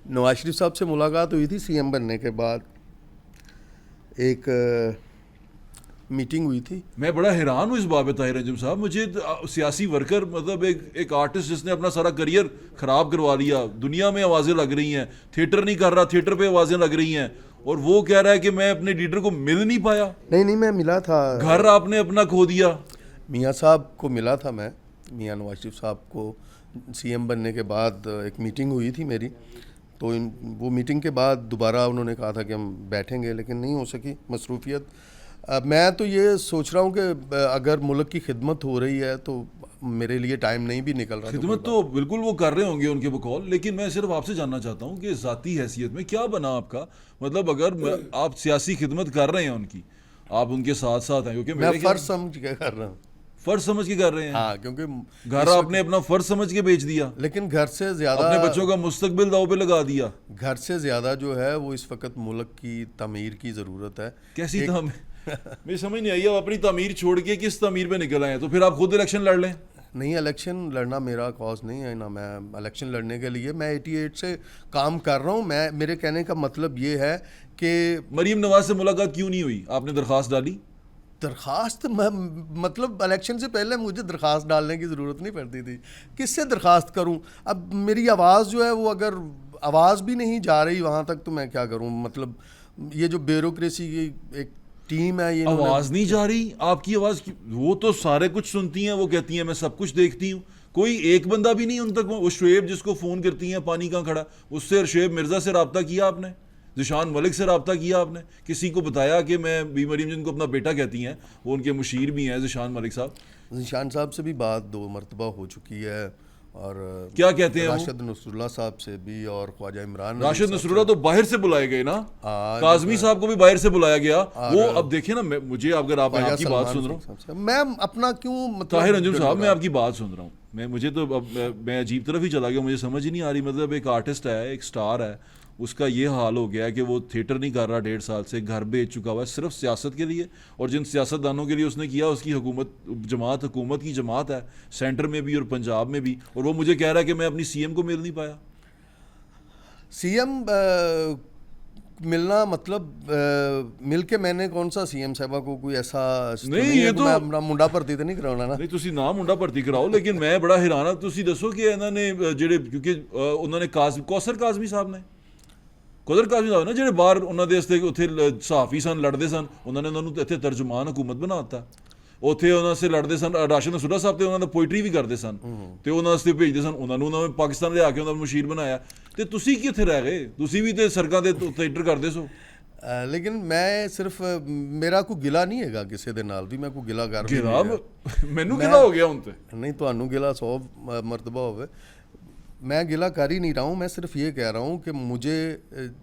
नवाज शरीफ साहब से मुलाकात हुई थी सीएम बनने के बाद, एक मीटिंग हुई थी। मैं बड़ा हैरान हूँ इस बात पे ताहिर अंजुम साहब, मुझे सियासी वर्कर मतलब एक आर्टिस्ट जिसने अपना सारा करियर ख़राब करवा लिया, दुनिया में आवाज़ें लग रही हैं, थिएटर नहीं कर रहा, थिएटर पे आवाज़ें लग रही हैं, और वो कह रहा है कि मैं अपने लीडर को मिल नहीं पाया। नहीं, मैं मिला था। घर आपने अपना खो दिया। मियाँ साहब को मिला था मैं, मियाँ नवाज शरीफ साहब को सीएम बनने के बाद एक मीटिंग हुई थी मेरी, तो वो मीटिंग के बाद दोबारा उन्होंने कहा था कि हम बैठेंगे, लेकिन नहीं हो सकी मसरूफियत। मैं तो ये सोच रहा हूँ कि अगर मुल्क की खिदमत हो रही है तो मेरे लिए टाइम नहीं भी निकल रहा। खिदमत तो बिल्कुल वो कर रहे होंगे उनके बकौल, लेकिन मैं सिर्फ आपसे जानना चाहता हूँ कि ज़ाती हैसियत में क्या बना आपका, मतलब अगर आप सियासी खिदमत कर रहे हैं उनकी, आप उनके साथ साथ हैं, क्योंकि मैं फ़र्ज समझ के कर रहा हूँ। फर्ज समझ के कर रहे हैं? हाँ, क्योंकि घर आपने अपना फर्ज समझ के बेच दिया, लेकिन घर से ज़्यादा अपने बच्चों का मुस्तकबिल दाव पे लगा दिया। घर से ज़्यादा जो है वो इस वक्त मुल्क की तमीर की ज़रूरत है। कैसी तमीर? मुझे समझ नहीं आई। आप अपनी तमीर छोड़ के किस तमीर पे निकल आए हैं? तो फिर आप खुद इलेक्शन लड़ लें। नहीं, इलेक्शन लड़ना मेरा कॉज नहीं है ना, मैं इलेक्शन लड़ने के लिए मैं 88 से काम कर रहा हूँ। मेरे कहने का मतलब ये है कि मरीम नवाज से मुलाकात क्यों नहीं हुई? आपने दरख्वास्त डाली? दरख्वास्त मतलब इलेक्शन से पहले मुझे दरख्वास्त डालने की ज़रूरत नहीं पड़ती थी। किससे दरख्वास्त करूं? अब मेरी आवाज़ जो है वो अगर आवाज़ भी नहीं जा रही वहाँ तक तो मैं क्या करूं? मतलब ये जो ब्यूरोक्रेसी की एक टीम है, ये आवाज़ नहीं जा रही आपकी आवाज़ वो तो सारे कुछ सुनती हैं, वो कहती हैं मैं सब कुछ देखती हूँ, कोई एक बंदा भी नहीं उन तक। वो शुएब जिसको फ़ोन करती हैं पानी कहाँ खड़ा, उससे शुएब मिर्ज़ा से रब्ता किया आपने? ज़िशान मलिक से रब्ता किया आपने? किसी को बताया कि मैं बी मरीम जिनको अपना बेटा कहती हैं, वो उनके मुशीर भी हैं ज़िशान मलिक साहब? ज़िशान साहब से भी बात 2 मरतबा हो चुकी है, और क्या कहते हैं राशिद नसरुल्लाह साहब से भी और ख्वाजा इमरान। राशिद नसरुल्लाह तो बाहर से बुलाए गए ना, काजमी साहब को भी बाहर से बुलाया गया। वो अब देखिए ना, मुझे अगर आप आपकी बात सुन रहा हूँ, मैं अपना क्यों मतलब ताहिर अंजुम साहब मैं आपकी बात सुन रहा हूँ, मुझे तो अब मैं अजीब तरफ ही चला गया, मुझे समझ ही नहीं आ रही। मतलब एक आर्टिस्ट है, एक स्टार है, उसका ये हाल हो गया है कि वो थिएटर नहीं कर रहा 1.5 साल से, घर बेच चुका हुआ है सिर्फ सियासत के लिए, और जिन सियासतदानों के लिए उसने किया उसकी हुकूमत की जमात है, सेंटर में भी और पंजाब में भी, और वो मुझे कह रहा है कि मैं अपनी सीएम को मिल नहीं पाया। सीएम मिलना मतलब मिल के मैंने कौन सा सीएम साहबा को कोई ऐसा नहीं, ये तो मैं अपना मुंडा भर्ती तो नहीं कराना ना। नहीं, तुसी ना मुंडा भर्ती कराओ, लेकिन मैं बड़ा हैरान हाँ। तुसी दसो कि इन्होंने ਜਿਹੜੇ क्योंकि उन्होंने कौसर काजमी साहब ने ਕੁਦਰ ਕਾਜ਼ਮੀ ਸਾਹਿਬ ਨਾ ਜਿਹੜੇ ਬਾਹਰ ਉਹਨਾਂ ਦੇ ਵਾਸਤੇ ਉੱਥੇ ਸਹਾਫੀ ਸਨ, ਲੜਦੇ ਸਨ, ਉਹਨਾਂ ਨੇ ਉਹਨਾਂ ਨੂੰ ਇੱਥੇ ਤਰਜਮਾਨ ਹਕੂਮਤ ਬਣਾ ਦਿੱਤਾ। ਉੱਥੇ ਉਹਨਾਂ ਸੇ ਲੜਦੇ ਸਨ, ਰਾਸ਼ਿਦ ਨਸਰੁੱਲਾ ਸਾਹਿਬ ਤੇ ਉਹਨਾਂ ਦਾ ਪੋਇਟਰੀ ਵੀ ਕਰਦੇ ਸਨ ਤੇ ਉਹਨਾਂ ਵਾਸਤੇ ਭੇਜਦੇ ਸਨ, ਉਹਨਾਂ ਨੂੰ ਪਾਕਿਸਤਾਨ ਲਿਆ ਕੇ ਉਹਨਾਂ ਨੂੰ ਮੁਸ਼ੀਰ ਬਣਾਇਆ। ਤੇ ਤੁਸੀਂ ਕੀ ਉੱਥੇ ਰਹਿ ਗਏ? ਤੁਸੀਂ ਵੀ ਤੇ ਸੜਕਾਂ ਦੇ ਥੀਏਟਰ ਕਰਦੇ ਸੋ। लेकिन मैं सिर्फ मेरा कोई गिला नहीं है किसी दे नाल भी, मैं कोई गिला कर ਮੈਨੂੰ गिला हो गया ਹੁਣ ਤੇ नहीं, ਤੁਹਾਨੂੰ गिला 100 मरतबा होवे, मैं गिला कर ही नहीं रहा हूँ। मैं सिर्फ ये कह रहा हूँ कि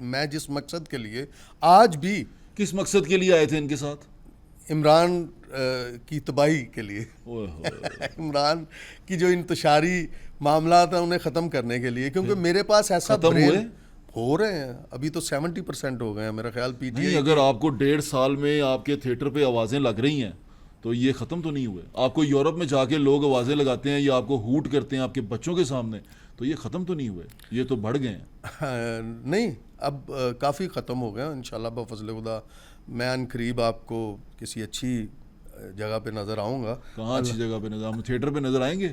मैं जिस मकसद के लिए आज भी। किस मकसद के लिए आए थे इनके साथ? इमरान की तबाही के लिए इमरान की जो इंतशारी मामला था उन्हें ख़त्म करने के लिए, क्योंकि मेरे पास ऐसा हो रहे हैं। अभी तो 70% हो गए हैं मेरा ख्याल। पीटीआई अगर आपको 1.5 साल में आपके थिएटर पे आवाज़ें लग रही हैं तो ये ख़त्म तो नहीं हुए। आपको यूरोप में जाके लोग आवाज़ें लगाते हैं या आपको हूट करते हैं आपके बच्चों के सामने, तो ये ख़त्म तो नहीं हुए, ये तो बढ़ गए हैं। नहीं, अब काफ़ी ख़त्म हो गए इंशाल्लाह बफ़ज़ल खुदा। मैं अनकरीब आपको किसी अच्छी जगह पे नज़र आऊँगा। कहाँ अच्छी जगह पे नज़र? हम थिएटर पे नज़र आएंगे,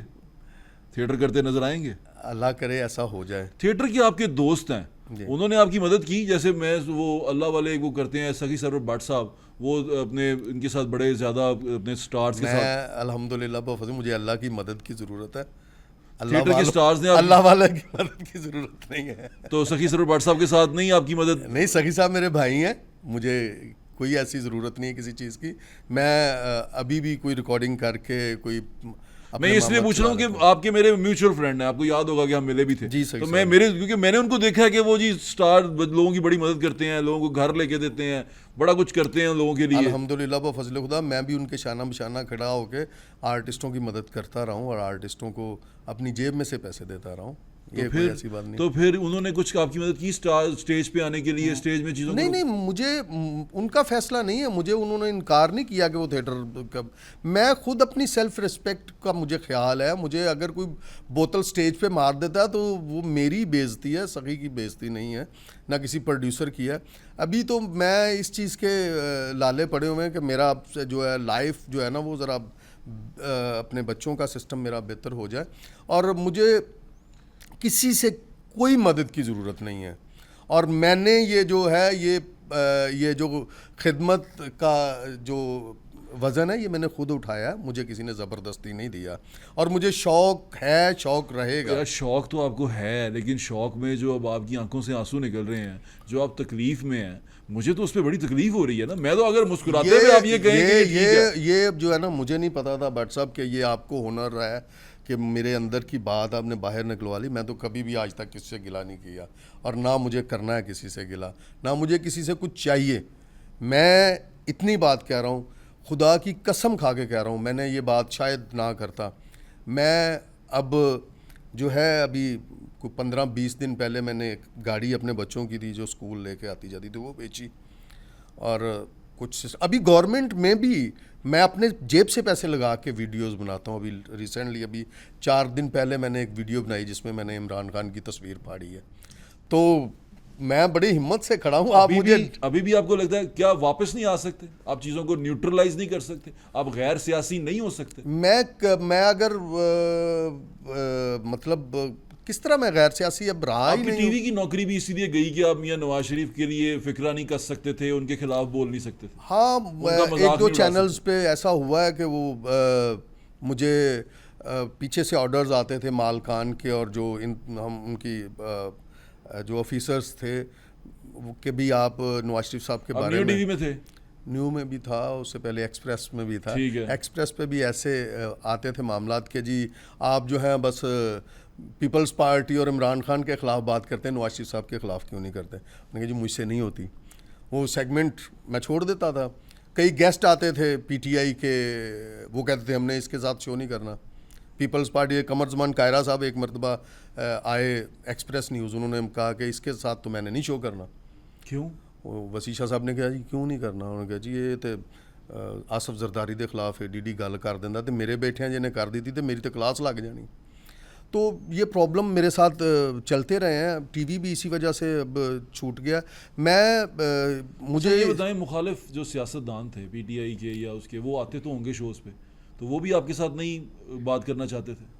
थिएटर करते नज़र आएंगे। अल्लाह करे ऐसा हो जाए। थिएटर के आपके दोस्त हैं, उन्होंने आपकी मदद की? जैसे मैं वो अल्लाह वाले वो करते हैं सखी सरवर भट्ट साहब, वो अपने इनके साथ बड़े ज़्यादा अपने स्टार्स के साथ। अल्हम्दुलिल्लाह बफ़ज़ल मुझे अल्लाह की मदद की ज़रूरत है। थिएटर के स्टार्स ने अल्लाह वाले की मदद की ज़रूरत नहीं है। तो सखी सरवर भट्ट साहब के साथ नहीं आपकी मदद? नहीं, सखी साहब मेरे भाई हैं, मुझे कोई ऐसी ज़रूरत नहीं है किसी चीज़ की। मैं अभी भी कोई रिकॉर्डिंग करके कोई मैं इसलिए पूछ रहा हूँ कि आपके मेरे म्यूचुअल फ्रेंड हैं, आपको याद होगा कि हम मिले भी थे। जी, तो क्योंकि मैंने उनको देखा है कि वो जी स्टार लोगों की बड़ी मदद करते हैं, लोगों को घर लेके देते हैं, बड़ा कुछ करते हैं लोगों के लिए। अल्हम्दुलिल्लाह बफ़ज़ल खुदा मैं भी उनके शाना बशाना खड़ा होकर आर्टिस्टों की मदद करता रहा हूँ और आर्टिस्टों को अपनी जेब में से पैसे देता रहा हूँ। ये कोई ऐसी बात नहीं। तो फिर उन्होंने कुछ आपकी मदद की स्टेज पे आने के लिए, स्टेज में चीज़ों नहीं को? नहीं, मुझे उनका फैसला नहीं है, मुझे उन्होंने इनकार नहीं किया कि वो थिएटर का। मैं खुद अपनी सेल्फ रिस्पेक्ट का मुझे ख्याल है, मुझे अगर कोई बोतल स्टेज पे मार देता है तो वो मेरी बेइज्जती है, सखी की बेइज्जती नहीं है, ना किसी प्रोड्यूसर की है। अभी तो मैं इस चीज़ के लाले पड़े हुए हैं कि मेरा जो है लाइफ जो है ना वो ज़रा अपने बच्चों का सिस्टम मेरा बेहतर हो जाए, और मुझे किसी से कोई मदद की ज़रूरत नहीं है। और मैंने ये जो है ये जो खिदमत का जो वज़न है ये मैंने खुद उठाया है, मुझे किसी ने ज़बरदस्ती नहीं दिया, और मुझे शौक़ है, शौक़ रहेगा। यार शौक तो आपको है, लेकिन शौक में जो अब आपकी आंखों से आंसू निकल रहे हैं, जो आप तकलीफ में हैं, मुझे तो उस पर बड़ी तकलीफ हो रही है ना। मैं तो अगर मुस्कुराते हुए आप ये कहें कि ठीक है। ये जो है ना, मुझे नहीं पता था भट्ट साहब कि ये आपको हुनर है कि मेरे अंदर की बात आपने बाहर निकलवा ली। मैं तो कभी भी आज तक किसी से गिला नहीं किया, और ना मुझे करना है किसी से गिला, ना मुझे किसी से कुछ चाहिए। मैं इतनी बात कह रहा हूँ, खुदा की कसम खा के कह रहा हूँ, मैंने ये बात शायद ना करता। मैं अब जो है अभी 15-20 दिन पहले मैंने एक गाड़ी अपने बच्चों की थी जो स्कूल लेके आती जाती थी, वो बेची। और कुछ अभी गवर्नमेंट में भी मैं अपने जेब से पैसे लगा के वीडियोस बनाता हूँ। अभी रिसेंटली अभी 4 दिन पहले मैंने एक वीडियो बनाई जिसमें मैंने इमरान खान की तस्वीर फाड़ी है। तो मैं बड़ी हिम्मत से खड़ा हूँ। आप मुझे अभी भी आपको लगता है क्या वापस नहीं आ सकते? आप चीज़ों को न्यूट्रलाइज नहीं कर सकते? आप गैर सियासी नहीं हो सकते? मैं अगर मतलब किस तरह मैं गैर सियासी अब रहा ही आपकी नहीं टीवी की नौकरी भी इसीलिए गई कि आप मियां नवाज शरीफ के लिए फिक्रा नहीं कर सकते थे, उनके खिलाफ बोल नहीं सकते थे? हाँ, उनका मजाक एक दो नहीं उड़ा चैनल्स पे ऐसा हुआ है कि वो मुझे पीछे से ऑर्डर्स आते थे मालकान के, और जो हम उनकी जो ऑफिसर्स थे वो कि भी आप नवाज शरीफ साहब के बारे न्यू में। टीवी में थे? न्यू में भी था, उससे पहले एक्सप्रेस में भी था। ठीक है। एक्सप्रेस पे भी ऐसे आते थे मामलात के जी आप जो हैं बस पीपल्स पार्टी और इमरान खान के ख़िलाफ़ बात करते हैं, नवाज शरीफ साहब के ख़िलाफ़ क्यों नहीं करते? मैंने कहा जी मुझसे नहीं होती। वो सेगमेंट मैं छोड़ देता था। कई गेस्ट आते थे पीटीआई के, वो कहते थे हमने इसके साथ शो नहीं करना। पीपल्स पार्टी के कमर ज़मान कायरा साहब एक मरतबा आए एक्सप्रेस न्यूज़, उन्होंने कहा कि इसके साथ तो मैंने नहीं शो करना। क्यों? वो वसीशा साहब ने कहा जी क्यों नहीं करना? उन्होंने कहा जी ये तो आसफ जरदारी के खिलाफ एडीडी गल कर देंदा, तो मेरे बैठिया जिन्हें कर दी थी तो मेरी तो क्लास लग जानी। तो ये प्रॉब्लम मेरे साथ चलते रहे हैं। टीवी भी इसी वजह से अब छूट गया। मुझे ये बताएं, मुखालिफ जो सियासतदान थे पीटीआई के या उसके, वो आते तो होंगे शोज़ पे, तो वो भी आपके साथ नहीं बात करना चाहते थे?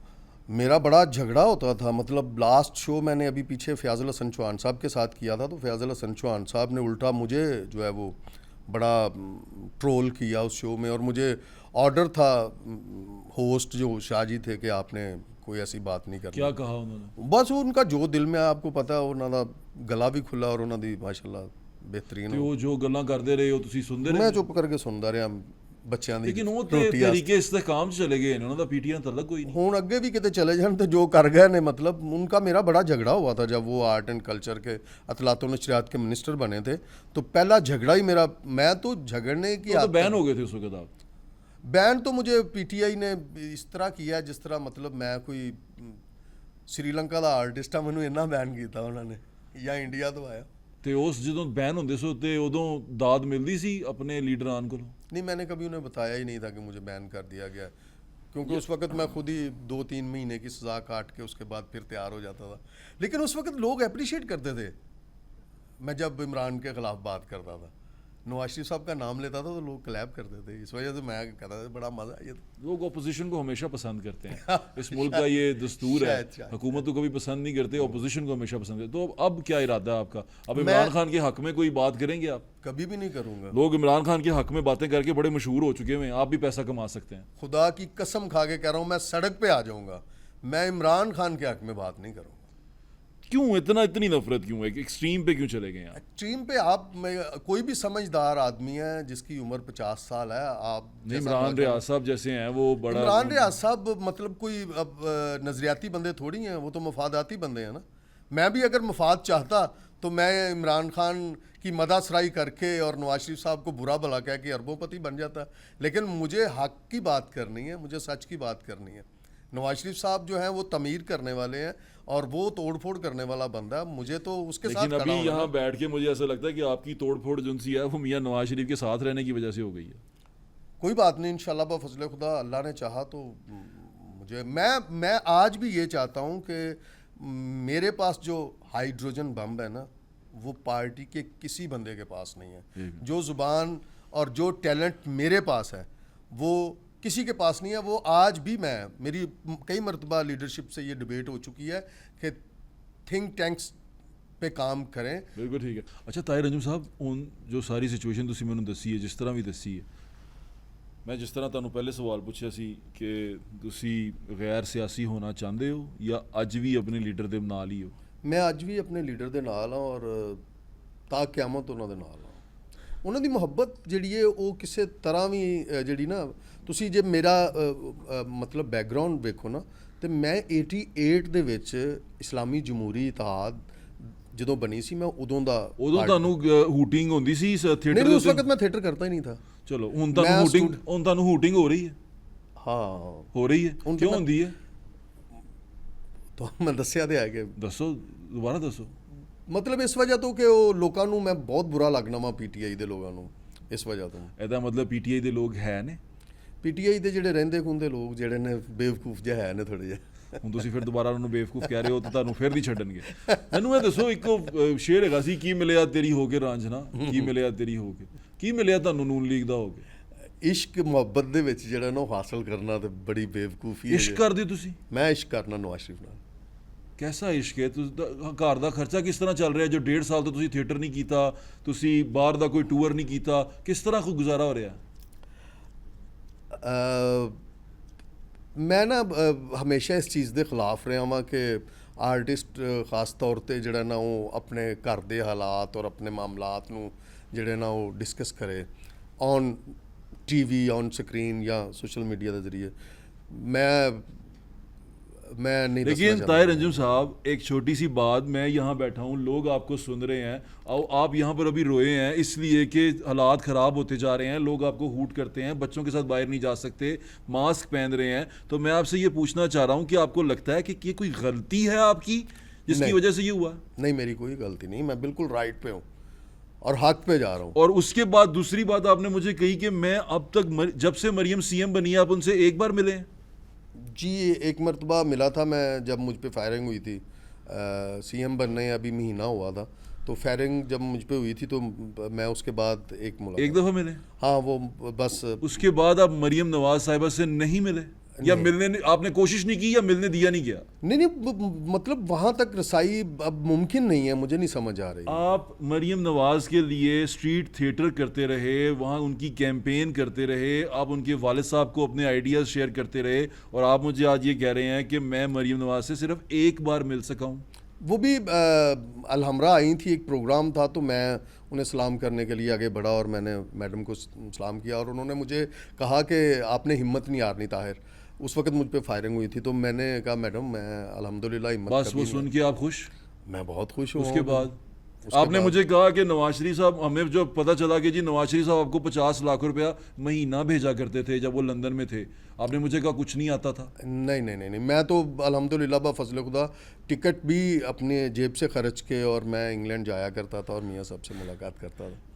मेरा बड़ा झगड़ा होता था। मतलब लास्ट शो मैंने अभी पीछे फयाज़ुल हसन चौहान साहब के साथ किया था, तो फयाज़ुल हसन चौहान साहब ने उल्टा मुझे जो है वो बड़ा ट्रोल किया उस शो में, और मुझे ऑर्डर था होस्ट जो शाहजी थे कि आपने कोई ऐसी बात नहीं करनी। क्या कहा उन्होंने? बस उनका जो दिल में आपको पता है, उन्होंने गला भी खुला और उन्होंने माशाल्लाह बेहतरीन। तो वो जो गल्लां करते रहे हो तुसी सुनते रहे? मैं चुप करके सुनता रहा बच्चों की। लेकिन वो तरीके इस्तेकाम चले गए, उन्होंने तो पीटीआई ਨਾਲ ਤਲਕ ਕੋਈ ਨਹੀਂ। ਹੁਣ ਅੱਗੇ भी किते चले जान तो जो कर गए ने, मतलब उनका मेरा बड़ा झगड़ा हुआ था जब वो आर्ट एंड कल्चर के अतलात नशरियात के मिनिस्टर बने थे। तो पहला झगड़ा ही मेरा, मैं तो झगड़ने की तो बैन हो गए थे उस वक्त आप? बैन तो मुझे पीटीआई ने इस तरह किया जिस तरह मतलब मैं कोई श्रीलंका का आर्टिस्ट हाँ, मैंने इन्ना बैन किया उन्होंने, या इंडिया तो आया। ਤੇ ਉਸ ਜਦੋਂ बैन ਹੁੰਦੇ ਸੋ ਤੇ ਉਦੋਂ ਦਾਦ ਮਿਲਦੀ ਸੀ अपने लीडरान ਕੋਲੋਂ? नहीं, मैंने कभी उन्हें बताया ही नहीं था कि मुझे बैन कर दिया गया, क्योंकि उस वक्त मैं खुद ही 2-3 महीने की सज़ा काट के उसके बाद फिर तैयार हो जाता था। लेकिन उस वक्त लोग अप्रिशिएट करते थे मैं जब इमरान के ख़िलाफ़ बात करता था, नवाज शरीफ साहब का नाम लेता था तो लोग क्लैप करते थे। इस वजह से मैं कहता था बड़ा मज़ा है। ये लोग अपोजिशन को हमेशा पसंद करते हैं, इस मुल्क का ये दस्तूर है। हुकूमत को कभी पसंद नहीं करते, अपोजिशन को हमेशा पसंद करते। तो अब क्या इरादा है आपका? अब इमरान खान के हक में कोई बात करेंगे आप? कभी भी नहीं करूँगा। लोग इमरान खान के हक में बातें करके बड़े मशहूर हो चुके हैं, आप भी पैसा कमा सकते हैं। खुदा की कसम खा के कह रहा हूँ, मैं सड़क पे आ जाऊँगा, मैं इमरान खान के हक में बात नहीं करूँगा। क्यों इतनी नफरत क्यों है? एक्सट्रीम पे क्यों चले गए आप? एक्सट्रीम पे आप कोई भी समझदार आदमी है जिसकी उम्र 50 साल है, आप इमरान रियाज साहब जैसे हैं वो बड़ा, इमरान रियाज साहब मतलब कोई अब नजरियाती बंदे थोड़ी हैं, वो तो मफादाती बंदे हैं ना। मैं भी अगर मफाद चाहता तो मैं इमरान खान की मदासराई करके और नवाज शरीफ साहब को बुरा भला कह के अरबोपति बन जाता। लेकिन मुझे हक की बात करनी है, मुझे सच की बात करनी है। नवाज शरीफ साहब जो हैं वो तमीर करने वाले हैं, और वो तोड़ फोड़ करने वाला बंदा है, मुझे तो उसके साथ लेकिन खड़ा अभी होना यहाँ ना। बैठ के मुझे ऐसा लगता है कि आपकी तोड़ फोड़ जो सी है वो मियाँ नवाज शरीफ के साथ रहने की वजह से हो गई है। कोई बात नहीं, इंशाल्लाह बफजल खुदा अल्लाह ने चाहा तो मुझे मैं आज भी ये चाहता हूँ कि मेरे पास जो हाइड्रोजन बम है ना, वो पार्टी के किसी बंदे के पास नहीं है। जो जुबान और जो टैलेंट मेरे पास है वो किसी के पास नहीं है। वो आज भी मेरी कई मरतबा लीडरशिप से ये डिबेट हो चुकी है कि थिंक टैंक्स पे काम करें। बिल्कुल ठीक है। अच्छा ताहिर अंजुम साहब, उन जो सारी सिचुएशन तुसी मैनूं दसी है, जिस तरह भी दसी है, मैं जिस तरह तुहानूं पहले सवाल पुछया सी कि तुसी गैर सियासी होना चाहते हो या अज भी अपने लीडर दे नाल ही हो? मैं ਅੱਜ ਵੀ ਆਪਣੇ ਲੀਡਰ ਦੇ ਨਾਲ ਹਾਂ ਔਰ ਤਾਂ ਕਿਆਮਤ ਉਹਨਾਂ ਦੇ ਨਾਲ ਹਾਂ। ਉਹਨਾਂ ਦੀ ਮੁਹੱਬਤ ਜਿਹੜੀ ਹੈ ਉਹ ਕਿਸੇ ਤਰ੍ਹਾਂ ਵੀ ਜਿਹੜੀ ਨਾ, ਤੁਸੀਂ ਜੇ ਮੇਰਾ ਮਤਲਬ ਬੈਕਗ੍ਰਾਉਂਡ ਵੇਖੋ ਨਾ, ਤੇ ਮੈਂ 88 ਦੇ ਵਿੱਚ ਇਸਲਾਮੀ ਜਮਹੂਰੀ ਇਤਿਹਾਦ ਜਦੋਂ ਬਣੀ ਸੀ, ਮੈਂ ਉਦੋਂ ਦਾ ਉਦੋਂ ਤੁਹਾਨੂੰ ਹੂਟਿੰਗ ਹੁੰਦੀ ਸੀ ਥੀਏਟਰ ਨਹੀਂ ਦੇ ਉਸ ਉੱਤੇ? ਵਕਤ ਮੈਂ ਥੀਏਟਰ ਕਰਤਾ ਹੀ ਨਹੀਂ ਥਾ। ਚਲੋ ਹੁਣ ਤੁਹਾਨੂੰ ਹੂਟਿੰਗ ਹੋ ਰਹੀ ਹੈ? ਹਾਂ ਹੋ ਰਹੀ ਹੈ। ਹੁਣ ਕਿਉਂ ਤਾਂ ਹੁੰਦੀ ਹੈ? ਤਾਂ ਮੈਂ ਦੱਸਿਆ ਤੇ ਹੈ ਕਿ ਦੱਸੋ, ਦੁਬਾਰਾ ਦੱਸੋ। ਮਤਲਬ ਇਸ ਵਜ੍ਹਾ ਤੋਂ ਕਿ ਉਹ ਲੋਕਾਂ ਨੂੰ ਮੈਂ ਬਹੁਤ ਬੁਰਾ ਲੱਗਣਾ ਵਾ, ਪੀਟੀਆਈ ਦੇ ਲੋਕਾਂ ਨੂੰ, ਇਸ ਵਜ੍ਹਾ ਤੋਂ। ਇਹਦਾ ਮਤਲਬ ਪੀਟੀਆਈ ਦੇ ਲੋਕ ਹੈ ਨੇ? ਪੀਟੀਆਈ ਦੇ ਜਿਹੜੇ ਰਹਿੰਦੇ ਖੁੰਦੇ ਲੋਕ ਜਿਹੜੇ ਨੇ ਬੇਵਕੂਫ ਜਿਹੇ ਹੈ ਨੇ ਥੋੜੇ ਜਿਹੇ। ਹੁਣ ਤੁਸੀਂ ਫਿਰ ਦੁਬਾਰਾ ਉਹਨਾਂ ਨੂੰ ਬੇਵਕੂਫ ਕਹਿ ਰਹੇ ਹੋ ਤਾਂ ਤੁਹਾਨੂੰ ਫਿਰ ਨਹੀਂ ਛੱਡਣਗੇ। ਮੈਨੂੰ ਇਹ ਦੱਸੋ, ਇੱਕ ਸ਼ੇਰ ਹੈਗਾ ਸੀ, ਕੀ ਮਿਲਿਆ ਤੇਰੀ ਹੋ ਕੇ ਰਾਂਝਣਾ, ਕੀ ਮਿਲਿਆ ਤੇਰੀ ਹੋ ਕੇ, ਕੀ ਮਿਲਿਆ ਤੁਹਾਨੂੰ ਨੂਨ ਲੀਗ ਦਾ ਹੋ ਕੇ? ਇਸ਼ਕ ਮੁਹੱਬਤ ਦੇ ਵਿੱਚ ਜਿਹੜਾ ਨਾ ਉਹ ਹਾਸਲ ਕਰਨਾ ਤੇ ਬੜੀ ਬੇਵਕੂਫੀ ਹੈ। ਇਸ਼ਕ ਕਰਦੇ ਤੁਸੀਂ? ਮੈਂ ਇਸ਼ਕ ਕਰਨਾ ਨਵਾਜ਼ ਸ਼ਰੀਫ ਨਾਲ। ਕੈਸਾ ਇਸ਼ਕ ਹੈ? ਘਰ ਦਾ ਖਰਚਾ ਕਿਸ ਤਰ੍ਹਾਂ ਚੱਲ ਰਿਹਾ? ਜੋ 1.5 ਸਾਲ ਤੋਂ ਤੁਸੀਂ ਥੀਏਟਰ ਨਹੀਂ ਕੀਤਾ, ਤੁਸੀਂ ਬਾਹਰ ਦਾ ਕੋਈ ਟੂਰ ਨਹੀਂ ਕੀਤਾ, ਕਿਸ ਤਰ੍ਹਾਂ ਕੋਈ ਗੁਜ਼ਾਰਾ ਹੋ ਰਿਹਾ? ਮੈਂ ਨਾ ਹਮੇਸ਼ਾ ਇਸ ਚੀਜ਼ ਦੇ ਖਿਲਾਫ ਰਿਹਾ ਵਾਂ ਕਿ ਆਰਟਿਸਟ ਖਾਸ ਤੌਰ ਤੇ ਜਿਹੜਾ ਨਾ ਉਹ ਆਪਣੇ ਘਰ ਦੇ ਹਾਲਾਤ ਔਰ ਆਪਣੇ ਮਾਮਲਾਤ ਨੂੰ ਜਿਹੜੇ ਨਾ ਉਹ ਡਿਸਕਸ ਕਰੇ ਔਨ ਟੀਵੀ, ਔਨ ਸਕਰੀਨ ਜਾਂ सोशल मीडिया के जरिए। मैं नहीं। लेकिन ताहिर अंजुम साहब, एक छोटी सी बात, मैं यहाँ बैठा हूँ, लोग आपको सुन रहे हैं और आप यहाँ पर अभी रोए हैं इसलिए कि हालात ख़राब होते जा रहे हैं, लोग आपको हूट करते हैं, बच्चों के साथ बाहर नहीं जा सकते, मास्क पहन रहे हैं। तो मैं आपसे ये पूछना चाह रहा हूँ कि आपको लगता है कि ये कोई गलती है आपकी जिसकी वजह से ये हुआ? नहीं, मेरी कोई गलती नहीं, मैं बिल्कुल राइट पे हूँ और हक पे जा रहा हूँ। और उसके बाद दूसरी बात आपने मुझे कही कि मैं अब तक जब से मरियम सीएम बनी है आप उनसे एक बार मिले हैं? जी एक मरतबा मिला था मैं, जब मुझ पे फायरिंग हुई थी। सीएम बनने अभी महीना हुआ था, तो फायरिंग जब मुझ पे हुई थी तो मैं उसके बाद एक दफ़ा मिले? हाँ, वो बस। उसके बाद आप मरियम नवाज साहिबा से नहीं मिले या मिलने आपने कोशिश नहीं की या मिलने दिया नहीं गया? नहीं, मतलब वहाँ तक रसाई अब मुमकिन नहीं है, मुझे नहीं समझ आ रही। आप मरियम नवाज के लिए स्ट्रीट थिएटर करते रहे, वहाँ उनकी कैंपेन करते रहे, आप उनके वालिद साहब को अपने आइडियाज़ शेयर करते रहे, और आप मुझे आज ये कह रहे हैं कि मैं मरियम नवाज से सिर्फ एक बार मिल सका हूँ। वो भी अलहमरा आई थी, एक प्रोग्राम था, तो मैं उन्हें सलाम करने के लिए आगे बढ़ा और मैंने मैडम को सलाम किया और उन्होंने मुझे कहा कि आपने हिम्मत नहीं हारनी ताहिर। उस वक्त मुझ पे फायरिंग हुई थी, तो मैंने कहा मैडम मैं अल्हम्दुलिल्लाह हिम्मत। बस वो सुन के आप खुश? मैं बहुत खुश हूँ। उसके बाद आपने मुझे कहा कि नवाज शरीफ साहब, हमें जो पता चला कि जी नवाज शरीफ साहब आपको 50 लाख रुपया महीना भेजा करते थे जब वो लंदन में थे, आपने मुझे कहा कुछ नहीं आता था। नहीं नहीं नहीं नहीं, मैं तो अल्हम्दुलिल्लाह बफज़ल खुदा टिकट भी अपने जेब से खर्च के और मैं इंग्लैंड जाया करता था और मियाँ साहब से मुलाकात करता था।